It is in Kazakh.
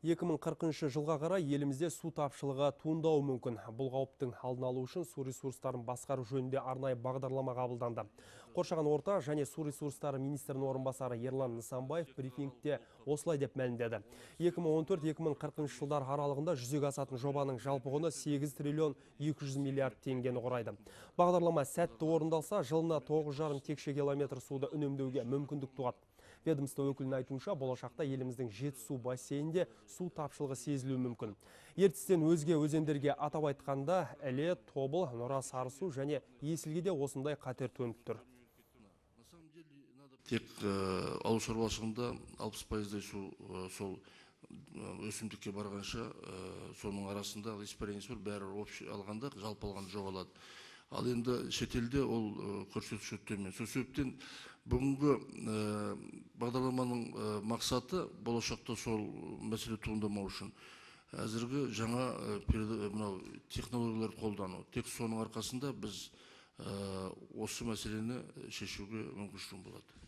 2040 жылға қарай елімізде су тапшылығы туындауы мүмкін. Бұл қауіптің алдын алу үшін су ресурстарын басқару жөнінде арнайы бағдарлама қабылданды. Қоршаған орта және су ресурстары министрінің орынбасары Ерлан Нысанбаев брифингте осылай деп мәлімдеді. 2014-2040 жылдар аралығында жүзеге асатын жобаның жалпы құны 8 триллион 200 миллиард теңгені құрайды. Бағдарлама сәтті орындалса, жылына 9,5 текше километр суды үнемдеуге мүмкіндік туады. Ведомство өкілінің айтуынша, болашақта еліміздің жетісу бассейнінде су тапшылығы сезілуі мүмкін. Ертістен өзге өзендерге атап айтқанда, Іле, Тобыл, Нұра, Сарысу және Есілге де осындай қатер төніп тұр. Тек ауыл шаруашылығында 60%-дай су сол өсімдікке барғанша, соның арасында испарение бар, бәрі общий алғанда, жалпы алғанда жоғалады. Ал енді шетелде ол көрсеткіші төмен. Сол себептен бүгінгі бағдарламаның мақсаты болашақта сол мәселе туындамау үшін әзіргі жаңа технологиялар қолдану. Тек соның арқасында біз осы мәселені шешуге мүмкіншілік болады.